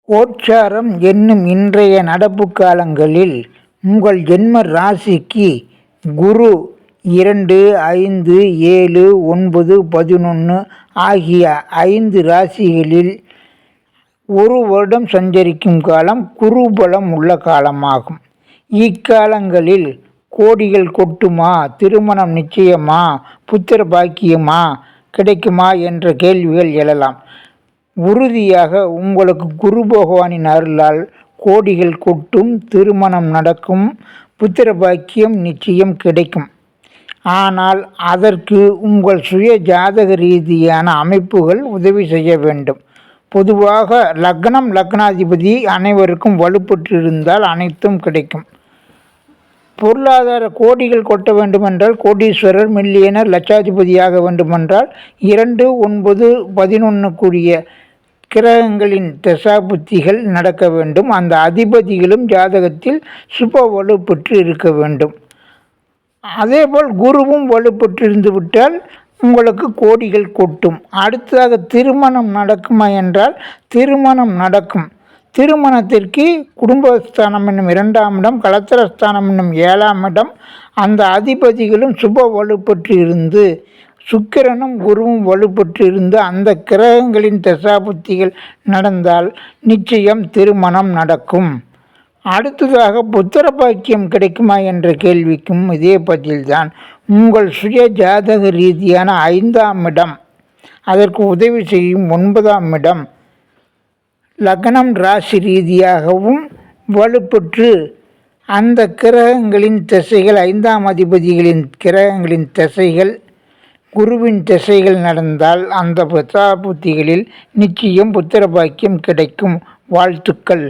கோச்சாரம் என்னும் இன்றைய நடப்பு காலங்களில் உங்கள் ஜென்ம ராசிக்கு குரு 2, 5, 7, 9, 11 ஆகிய 5 ராசிகளில் ஒரு வருடம் சஞ்சரிக்கும் காலம் குருபலம் உள்ள காலமாகும். இக்காலங்களில் கோடிகள் கொட்டுமா, திருமணம் நிச்சயமா, புத்திர பாக்கியமா கிடைக்குமா என்ற கேள்விகள் எழலாம். உறுதியாக உங்களுக்கு குரு பகவானின் அருளால் கோடிகள் கொட்டும், திருமணம் நடக்கும், புத்திர பாக்கியம் நிச்சயம் கிடைக்கும். ஆனால் அதற்கு உங்கள் சுய ஜாதக ரீதியான அமைப்புகள் உதவி செய்ய வேண்டும். பொதுவாக லக்னம், லக்னாதிபதி அனைவருக்கும் வலுப்பெற்றிருந்தால் அனைத்தும் கிடைக்கும். பொருளாதார கோடிகள் கொட்ட வேண்டுமென்றால், கோடீஸ்வரர், மில்லியனர், லட்சாதிபதியாக வேண்டுமென்றால் 2, 9, 11 கூடிய கிரகங்களின் தசாபுத்திகள் நடக்க வேண்டும். அந்த அதிபதிகளும் ஜாதகத்தில் சுப வலுப்பெற்று இருக்க வேண்டும். அதேபோல் குருவும் வலுப்பெற்றிருந்து விட்டால் உங்களுக்கு கோடிகள் கொட்டும். அடுத்ததாக திருமணம் நடக்குமா என்றால் திருமணம் நடக்கும். திருமணத்திற்கு குடும்பஸ்தானம் என்னும் 2ஆம் இடம், கலத்திரஸ்தானம் என்னும் 7ஆம் இடம், அந்த அதிபதிகளும் சுப வலுப்பெற்று இருந்து, சுக்கிரனும் குருவும் வலுப்பெற்று இருந்து அந்த கிரகங்களின் தசாபுத்திகள் நடந்தால் நிச்சயம் திருமணம் நடக்கும். அடுத்ததாக புத்திர பாக்கியம் கிடைக்குமா என்ற கேள்விக்கும் இதே பதில்தான். உங்கள் சுய ஜாதக ரீதியான 5ஆம் இடம், அதற்கு உதவி செய்யும் 9ஆம் இடம், லக்னம் ராசி ரீதியாகவும் வலுப்பெற்று அந்த கிரகங்களின் திசைகள், 5ஆம் அதிபதிகளின் கிரகங்களின் திசைகள், குருவின் திசைகள் நடந்தால் அந்த புத்திகளில் நிச்சயம் புத்திர பாக்கியம் கிடைக்கும். வாழ்த்துக்கள்.